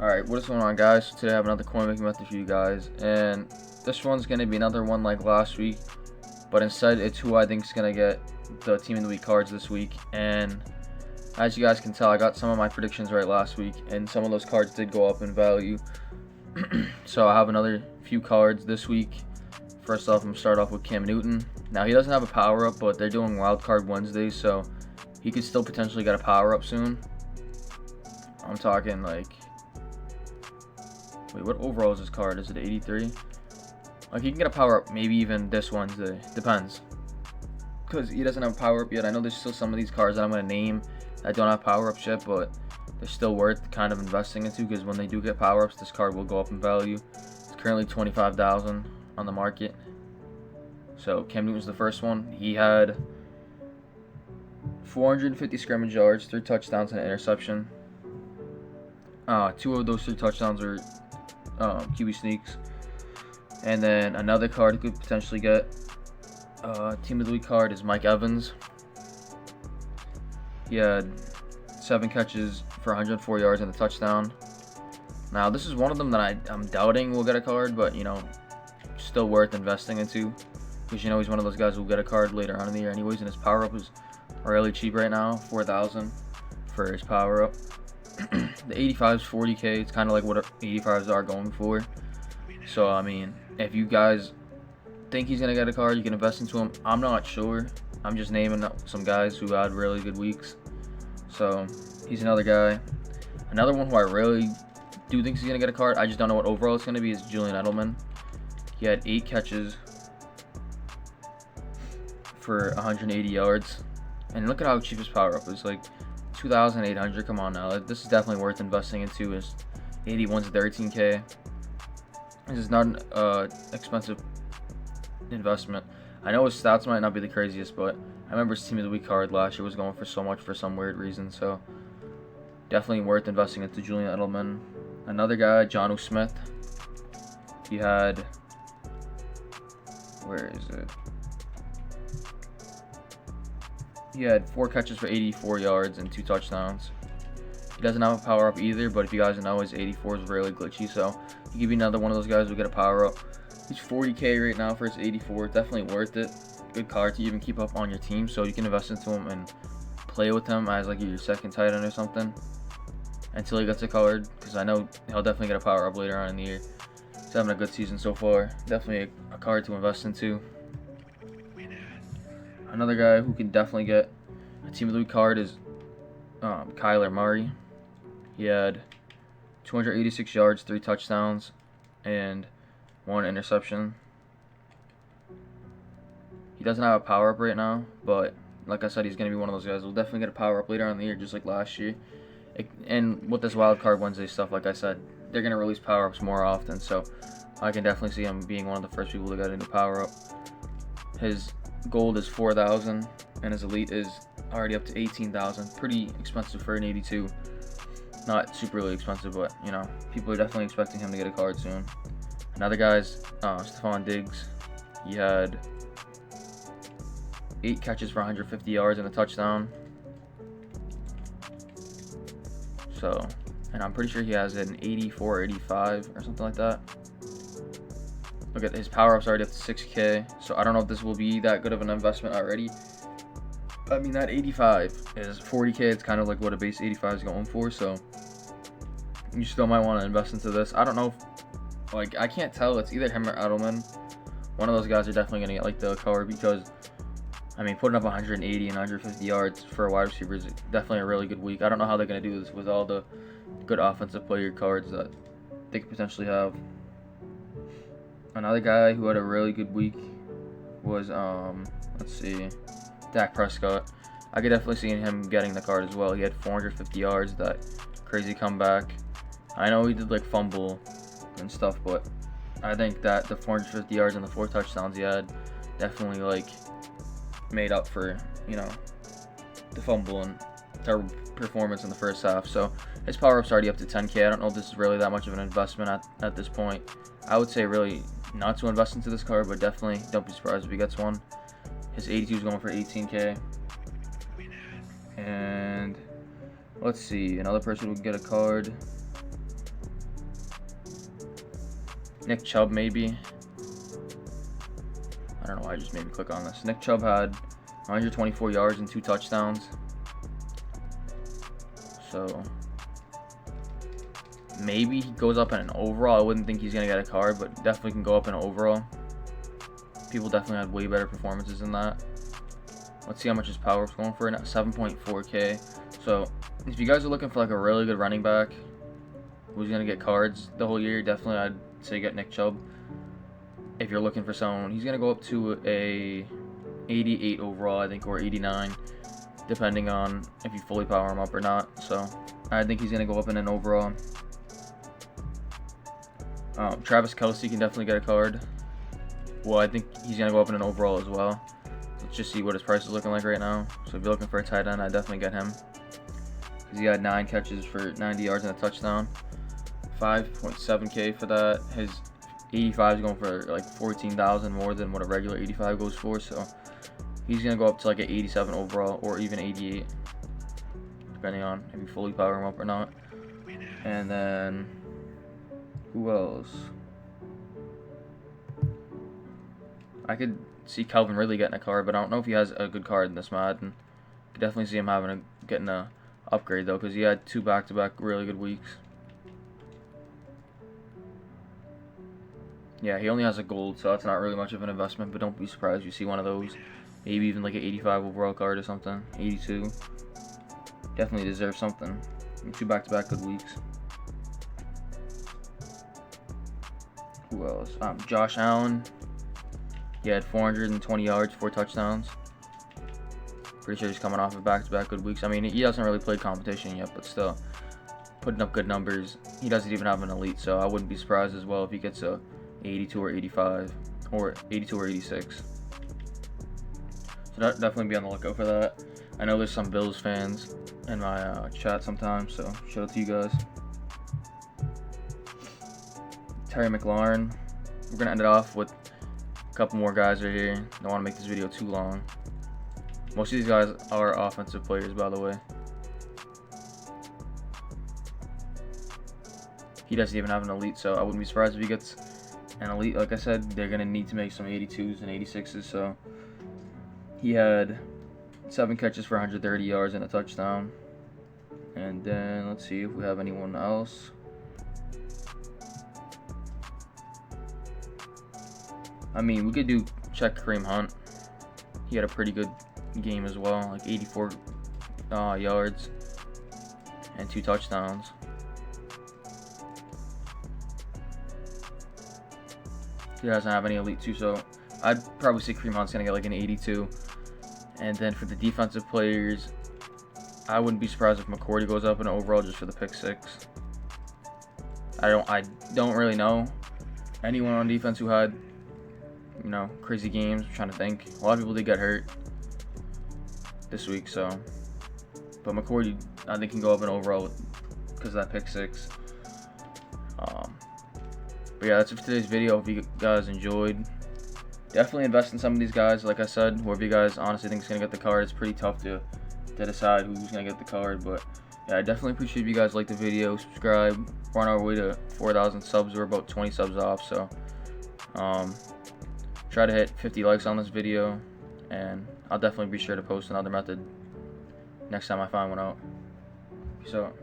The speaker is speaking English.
Alright, what is going on, guys? Today I have another coin making method for you guys, and this one's going to be another one like last week, but instead it's who I think is going to get the Team of the Week cards this week. And as you guys can tell, I got some of my predictions right last week, and some of those cards did go up in value. So I have another few cards this week. First off, I'm going to start off with Cam Newton. Now, he doesn't have a power-up, but they're doing Wild Card Wednesdays, so he could still potentially get a power-up soon. I'm talking like... Wait, what overall is this card? Is it 83? Like, he can get a power-up maybe even this Wednesday. Depends. Because he doesn't have a power-up yet. I know there's still some of these cards that I'm going to name that don't have power-ups yet, but they're still worth kind of investing into, because when they do get power-ups, this card will go up in value. It's currently $25,000 on the market. So, Cam Newton's the first one. He had 450 scrimmage yards, 3 touchdowns, and an interception. 2 of those 3 touchdowns were QB sneaks. And then another card he could potentially get, Team of the Week card, is Mike Evans. He had 7 catches for 104 yards and a touchdown. Now, this is one of them that I'm doubting will get a card, but, you know, still worth investing into, because, you know, he's one of those guys who will get a card later on in the year anyways, and his power-up is really cheap right now, $4,000 for his power-up. The 85 is 40K. It's kind of like what 85s are going for. So, I mean, if you guys think he's going to get a card, you can invest into him. I'm not sure. I'm just naming some guys who had really good weeks. So, he's another guy. Another one who I really do think he's going to get a card, I just don't know what overall it's going to be, is Julian Edelman. He had 8 catches for 180 yards. And look at how cheap his power-up is. Like, 2,800. Come on now. This is definitely worth investing into. Is 81's 13K. This is not an expensive investment. I know his stats might not be the craziest, but I remember his Team of the Week card last year was going for so much for some weird reason. So definitely worth investing into Julian Edelman. Another guy, Jonnu Smith. He had... Where is it? He had 4 catches for 84 yards and 2 touchdowns. He doesn't have a power-up either, but if you guys know, his 84 is really glitchy, so he could be another one of those guys who get a power-up. He's 40K right now for his 84. Definitely worth it. Good card to even keep up on your team, so you can invest into him and play with him as like your second tight end or something until he gets a card, because I know he'll definitely get a power-up later on in the year. He's having a good season so far. Definitely a card to invest into. Another guy who can definitely get a Team of the Week card is Kyler Murray. He had 286 yards, 3 touchdowns, and 1 interception. He doesn't have a power-up right now, but like I said, he's going to be one of those guys who will definitely get a power-up later on in the year, just like last year. And with this Wild Card Wednesday stuff, like I said, they're going to release power-ups more often, so I can definitely see him being one of the first people to get into power-up. His gold is 4,000, and his elite is already up to 18,000. Pretty expensive for an 82. Not super really expensive, but you know, people are definitely expecting him to get a card soon. Another guy's Stefan Diggs. He had 8 catches for 150 yards and a touchdown. So, and I'm pretty sure he has an 84, 85 or something like that. Look at his power-up's already up to 6K, so I don't know if this will be that good of an investment already. I mean, that 85 is 40K. It's kind of like what a base 85 is going for, so you still might want to invest into this. I don't know if, like, I can't tell. It's either him or Edelman. One of those guys are definitely going to get, like, the card, because, I mean, putting up 180 and 150 yards for a wide receiver is definitely a really good week. I don't know how they're going to do this with all the good offensive player cards that they could potentially have. Another guy who had a really good week was, let's see, Dak Prescott. I could definitely see him getting the card as well. He had 450 yards, that crazy comeback. I know he did like fumble and stuff, but I think that the 450 yards and the 4 touchdowns he had definitely like made up for, you know, the fumble and terrible performance in the first half. So his power-up's already up to 10K. I don't know if this is really that much of an investment at this point. I would say really not to invest into this card, but definitely don't be surprised if he gets one. His 82 is going for 18K. And let's see, another person who can get a card. Nick Chubb maybe. I don't know why I just made me click on this. Nick Chubb had 124 yards and 2 touchdowns. So maybe he goes up in an overall. I wouldn't think he's going to get a card, but definitely can go up in an overall. People definitely had way better performances than that. Let's see how much his power is going for now. 7.4K. So if you guys are looking for like a really good running back who's going to get cards the whole year, definitely I'd say get Nick Chubb. If you're looking for someone, he's going to go up to a 88 overall, I think, or 89, depending on if you fully power him up or not. So I think he's going to go up in an overall. Travis Kelce can definitely get a card. Well, I think he's going to go up in an overall as well. Let's just see what his price is looking like right now. So if you're looking for a tight end, I'd definitely get him. Because he had 9 catches for 90 yards and a touchdown. 5.7K for that. His 85 is going for like 14,000 more than what a regular 85 goes for. So he's going to go up to like an 87 overall or even 88. Depending on if you fully power him up or not. And then who else? I could see Calvin Ridley getting a card, but I don't know if he has a good card in this Madden. Could definitely see him getting a upgrade though, because he had 2 back-to-back really good weeks. Yeah, he only has a gold, so that's not really much of an investment, but don't be surprised you see one of those. Maybe even like an 85 overall card or something. 82. Definitely deserves something. 2 back-to-back good weeks. Who else? Josh Allen. He had 420 yards, 4 touchdowns. Pretty sure he's coming off of back-to-back good weeks. I mean, he hasn't really played competition yet, but still putting up good numbers. He doesn't even have an elite, so I wouldn't be surprised as well if he gets a 82 or 85 or 82 or 86. So definitely be on the lookout for that. I know there's some Bills fans in my chat sometimes, so shout out to you guys. Terry McLaurin. We're gonna end it off with a couple more guys right here. Don't want to make this video too long. Most of these guys are offensive players, by the way. He doesn't even have an elite, so I wouldn't be surprised if he gets an elite. Like I said, they're going to need to make some 82s and 86s, so he had 7 catches for 130 yards and a touchdown. And then let's see if we have anyone else. I mean, we could check Kareem Hunt. He had a pretty good game as well, like 84 yards and 2 touchdowns. He doesn't have any elite too, so I'd probably say Kareem Hunt's gonna get like an 82. And then for the defensive players, I wouldn't be surprised if McCourty goes up in overall just for the pick 6. I don't really know anyone on defense who had, you know, crazy games. I'm trying to think. A lot of people did get hurt this week, so. But McCourty, I think, can go up in overall because of that pick 6. But yeah, that's it for today's video. Hope you guys enjoyed. Definitely invest in some of these guys. Like I said, whoever you guys honestly think is going to get the card, it's pretty tough to decide who's going to get the card. But yeah, I definitely appreciate if you guys like the video, subscribe. We're on our way to 4,000 subs. We're about 20 subs off, so try to hit 50 likes on this video, and I'll definitely be sure to post another method next time I find one out. Peace out.